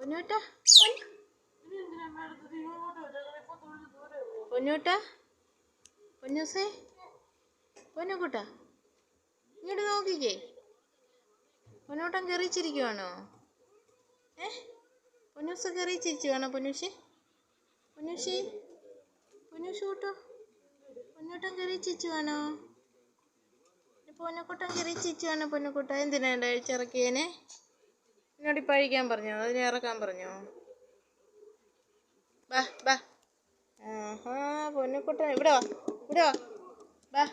പൊന്നൂട്ടാ പൊന്നൂട്ടാ പൊന്നൂസേ പൊന്നുകൂട്ടാ ഇങ്ങോട്ട് നോക്കിക്കേ. പൊന്നൂട്ടൻ കയറിച്ചിരിക്കുവാണോ? പൊന്നൂസ് കയറിച്ചിരിക്കുവാണോ? പൊന്നൂഷി പൊന്നൂഷി പൊന്നൂഷ് കൂട്ടോ പൊന്നൂട്ടൻ കയറിച്ചിരിക്കുവാണോ? പൊന്നക്കുട്ടൻ കയറിച്ചിരിക്കുവാണോ? പൊന്നുകൂട്ട എന്തിനാ ചിറക്കിയേനെ? എന്നോട് ഇപ്പം അഴിക്കാൻ പറഞ്ഞോ? അതിനെ ഇറക്കാൻ പറഞ്ഞോ? ബാ ബാ. ആഹാ പൊന്നുകുട്ടൻ ഇവിടെ വാ ഇവിടെ വാ. ബാ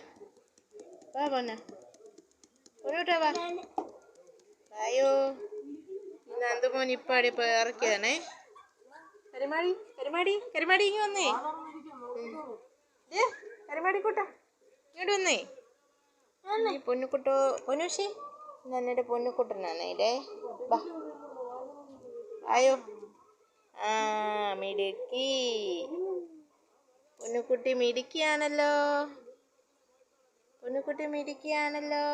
ബാ പൊന്ന പൊന്നൂട്ടാ വാ. അയ്യോ നന്ദുമോൻ ഇപ്പം ഇപ്പം ഇറക്കിയതാണേ. കരിമാടി കരിമാടി കരിമാടി ഇങ്ങ് വന്നേ. കരിമാടിക്കൂട്ട ഇങ്ങോട്ട് വന്നേ. പൊന്നുകുട്ടോ പൊന്നൂഷി നന്നയുടെ പൊന്നുകുട്ടനാണേ. ബാ അയ്യോ ആ മിടുക്കി പൊന്നുകുട്ടി മിടുക്കിയാണല്ലോ. പൊന്നുകുട്ടി മിടുക്കിയാണല്ലോ.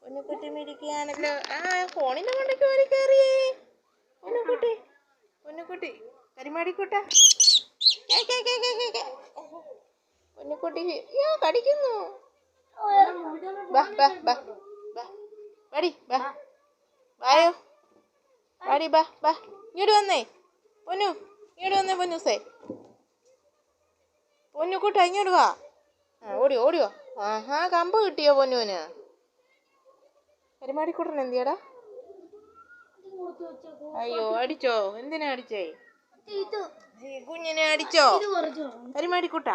പൊന്നുകുട്ടി മിടുക്കിയാണല്ലോ. ആ ഫോണിൻ്റെ കൊണ്ടൊക്കെ ഓടി കയറിയേ പൊന്നുകുട്ടി. പൊന്നുകുട്ടി കരിമാടിക്കൂട്ട പൊന്നുകുട്ടി അയ്യോ കടിക്കുന്നു. ബാ ബാ ബാ ബാ വാടി ബാ വായോ വാടി ബാ ബാ ഇങ്ങോട്ട് വന്നേ. പൊന്നു ഇങ്ങോട്ട് വന്നേ. പൊന്നൂസേ പൊന്നുകൂട്ട ഇങ്ങോട്ട് വാ. ഓടിയോ ഓടിയോ. ആഹാ കമ്പ് കിട്ടിയോ പൊന്നുവിന്? കരിമാടിക്കൂട്ടൻ എന്തിയാടാ? അയ്യോ അടിച്ചോ? എന്തിനാ അടിച്ചേ? കുഞ്ഞിനെ അടിച്ചോ? കരിമാടിക്കൂട്ട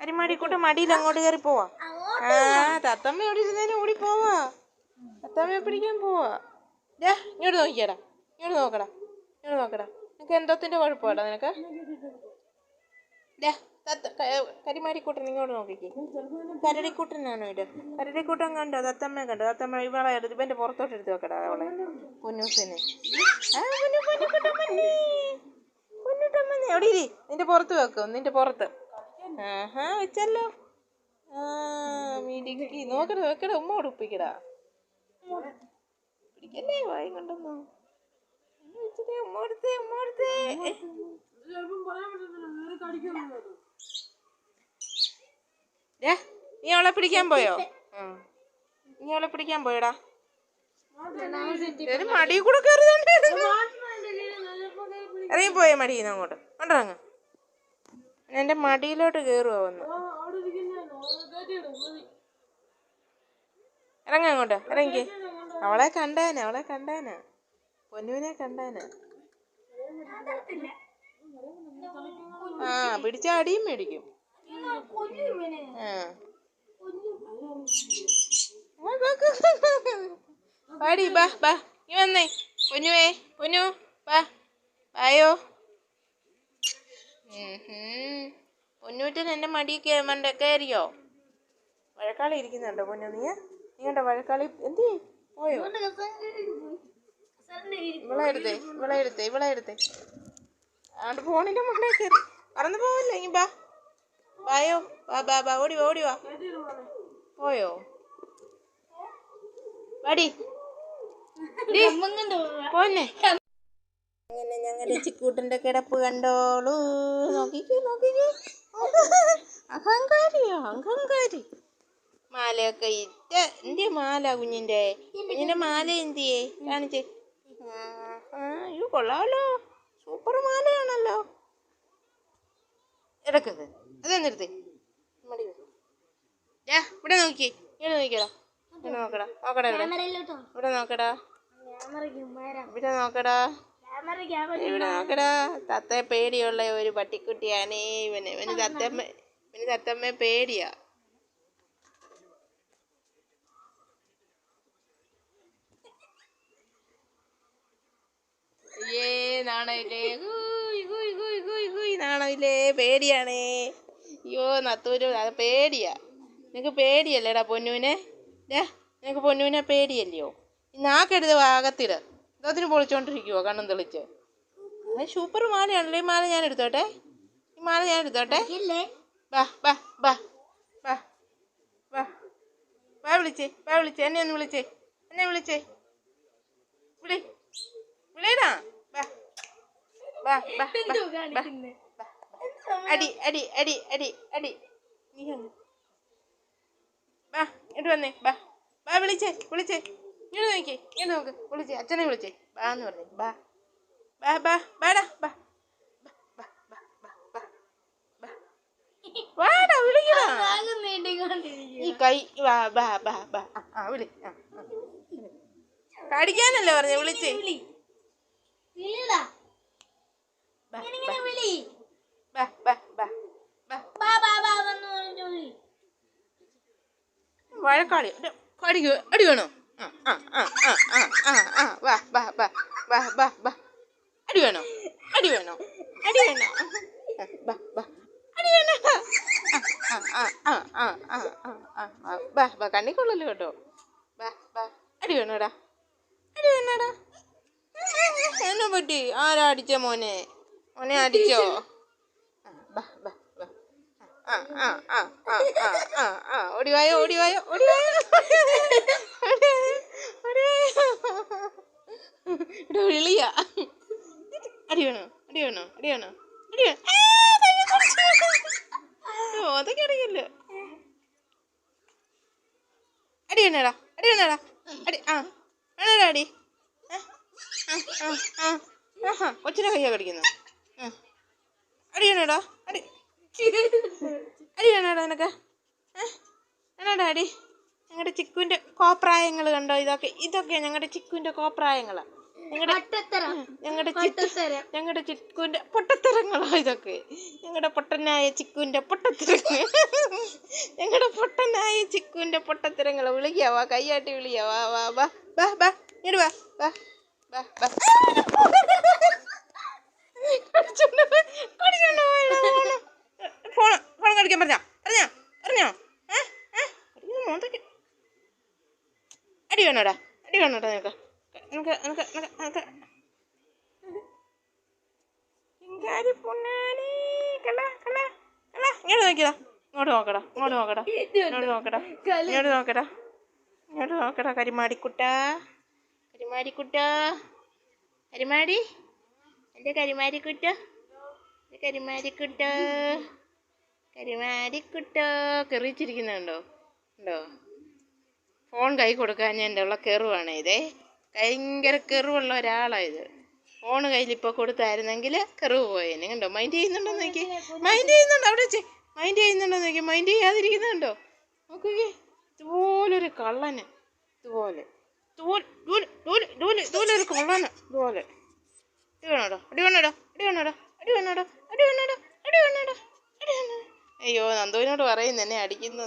കരിമാടിക്കൂട്ട മടിയിൽ അങ്ങോട്ട് കയറി പോവാ. ആ തത്തമ്മ ഓടി ഇരുന്നതിന് ഓടി പോവാ. തത്തമ്മയെ പിടിക്കാൻ പോവാ. ഇങ്ങോട്ട് നോക്കിയാടാ. ഇങ്ങോട്ട് നോക്കടാ. ഇങ്ങോട്ട് നോക്കടാ. നിനക്ക് എന്തോത്തിന്റെ കുഴപ്പമാടാ നിനക്ക്? കരിമാടിക്കൂട്ടൻ ഇങ്ങോട്ട് നോക്കിക്കേ. കരടിക്കൂട്ടനാണോ ഇത്? കരടിക്കൂട്ടൻ കണ്ടോ? തത്തമ്മയെ കണ്ടോ? തത്തമ്മ ഇവളെ എടുത്ത് ഇവന്റെ പുറത്തോട്ട് എടുത്ത് വെക്കടാ അവളെ പൊന്നൂസിനെ. എവിടെ ഇരി നിന്റെ പുറത്ത് വെക്കും. നിന്റെ പുറത്ത്. ആഹാ വെച്ചല്ലോ. ആ മിടുക്കി നോക്കട വെക്കട. ഉമ്മ ഉടുപ്പിക്കടാ. പിടിക്കല്ലേ വായി കൊണ്ടൊന്നു വെച്ചതേ. ഉമ്മ കൊടുത്തേ ഉമ്മ കൊടുത്തേ. നീ അവളെ പിടിക്കാൻ പോയോ? നീ അവളെ പിടിക്കാൻ പോയടാ. മടി കൂടെ കയറുന്നുണ്ട്. ഇറങ്ങിപ്പോയ മടിയിൽ അങ്ങോട്ട് കൊണ്ടിറങ്ങ. എൻ്റെ മടിയിലോട്ട് കയറുക വന്ന്. ഇറങ്ങ അങ്ങോട്ട് ഇറങ്ങി. അവളെ കണ്ടേനെ അവളെ കണ്ടേനെ പൊന്നുവിനെ കണ്ടേനെ. ആ പിടിച്ച അടിയും മേടിക്കും. പാടി ബാ ബാ നീ വന്നേ. പൊന്നുവേ പൊന്നു ബാ ആയോ. പൊന്നൂറ്റൻ എൻ്റെ മടി കയറിയോ? വഴക്കാളി ഇരിക്കുന്നുണ്ടോ പൊന്നു? നീ കണ്ടോ വഴക്കാളി? എന്തി പോയോ? ഇവളെ എടുത്തേ അതുകൊണ്ട് ഫോണിൻ്റെ മണ്ടേ കയറി പറന്നു പോവല്ലേ. ഇനി ബാ ബായോ ബാ ബാ ബാ ഓടി ഓടി വാ. പോയോ വാടി പോന്നെ. അങ്ങനെ ഞങ്ങളുടെ ചിക്കൂട്ടൻ്റെ കിടപ്പ് കണ്ടോളൂ. നോക്കിക്കേ നോക്കിക്കേ. അഹങ്കാരിയോ അഹങ്കാരി. മാലയൊക്കെ ഇട്ട് എന്തിയ മാല കുഞ്ഞിൻ്റെ മാല എന്തിയേ കാണിച്ചേ. അയ്യോ കൊള്ളാമല്ലോ. സൂപ്പർ മാലയാണല്ലോ. ഇടക്കത് അതെന്നിടത്ത് മടി ഇവിടെ നോക്കി. ഇവിടെ നോക്കിയടാ. ഇവിടെ നോക്കടാ. നോക്കടാ ഇവിടെ നോക്കടാ. ഇവിടെ നോക്കടാ. ഇവിടെ നോക്കടാ. തത്തയെ പേടിയുള്ള ഒരു പട്ടിക്കുട്ടിയാണ് ഇവന് തത്തമ്മയെ പേടിയാ. നാണയില്ലേ നാണയില്ലേ പേടിയാണേ. അയ്യോ നത്തൂര് പേടിയാ. നിനക്ക് പേടിയല്ലേടാ പൊന്നുവിനെ? നിനക്ക് പൊന്നുവിനെ പേടിയല്ലയോ? നാക്കെടുത്ത് അകത്തിട്. ഇതത്തിന് പൊളിച്ചോണ്ടിരിക്കുവോ കണ്ണും തെളിച്ച്? സൂപ്പർ മാലയാണല്ലോ. ഈ മാല ഞാൻ എടുത്തോട്ടെ. ഈ മാല ഞാൻ എടുത്തോട്ടെ. ബാ ബാ ബാ ബാ ബാ ബാ വിളിച്ചേ എന്നെ ഒന്ന് വിളിച്ചേ. വിളിടാ. ബാ ബാ ബാ അടി അടി അടി അടി അടി നീ ബാ ഇങ്ങോട്ട് വന്നേ ബാ ബാ വിളിച്ചേ ഇങ്ങോട്ട് നോക്കി ഇങ്ങോട്ട് നോക്ക് വിളിച്ചേ അച്ഛനെ വിളിച്ചേ ബാ എന്ന് പറഞ്ഞേ ബാ ബാ ബാ ബാടാ ബാ വാടാ വിളിക്കടാ ഈ കൈ വാ ബാ ബാ ബാ ആ വിളി കടിക്കാനല്ലേ പറഞ്ഞേ വിളിച്ചേ വഴക്കാളി കടിക്കോ അടി വേണോ വാ ബാ ബാ ബാ ബാ ബാ അടി വേണോ അടി വേണോ അടി വേണോ ബാ ബാ അടി വേണോ ബാ ബാ കണ്ണിക്കൊള്ളല്ലോ കേട്ടോ ബാ ബാ അടി വേണോടാ അടി വേണോടാ എന്നെ പറ്റി ആരാ അടിച്ച മോനെ അടിച്ചോ ബാ ബാ ബാ ഓടിവായോ ഇവിടെ വിളിയാ അടി വേണോ അതൊക്കെ അറിയില്ല അടി വേണടാ അടി വേണോടാ അടി കൊച്ചിനെ കയ്യാ കടിക്കുന്നു അടി വേണോടാ അടി വേണോടാ നിനക്ക് വേണോടാ അടി ഞങ്ങളുടെ ചിക്കുവിൻ്റെ കോപ്രായങ്ങൾ കണ്ടോ ഇതൊക്കെ ഞങ്ങളുടെ ചിക്കുവിൻ്റെ കോപ്രായങ്ങളാണ് ഞങ്ങളുടെ ചിക്കുവിൻ്റെ പൊട്ടത്തരങ്ങളോ ഇതൊക്കെ ഞങ്ങളുടെ പൊട്ടനായ ചിക്കുവിൻ്റെ പൊട്ടത്തരങ്ങൾ വിളിക്കാവാ കയ്യാട്ടി വിളിയാവാ വാ വാ ബാ ബാ ഇങ്ങോട്ട് വാ ബാ ബാ ബാ ഫോൺ കടിക്കാൻ പറഞ്ഞോ അടി വേണോടാ നിനക്ക് ഇങ്ങോട്ട് നോക്കടാ കരിമാടിക്കുട്ടാ എൻ്റെ കരിമാടിക്കുട്ടോ കെറിച്ചിരിക്കുന്നുണ്ടോ ഫോൺ കൈ കൊടുക്കാൻ എൻ്റെ ഉള്ള കെറുവാണ് ഇതേ ഭയങ്കര കെറുവുള്ള ഒരാളാണ് ഇത് ഫോൺ കയ്യിലിപ്പോൾ കൊടുത്തായിരുന്നെങ്കിൽ കെറിവ് പോയേനെ കണ്ടോ മൈൻഡ് ചെയ്യുന്നുണ്ടോ നോക്കി മൈൻഡ് ചെയ്യാതിരിക്കുന്നുണ്ടോ നോക്കിക്കേ ഇതുപോലൊരു കള്ളന് ഇതുപോലെ ഒരു കള്ളന് ഇതുപോലെ അടി വേണോടാ അയ്യോ നന്ദുവിനോട് പറയുന്നു എന്നെ അടിക്കുന്നു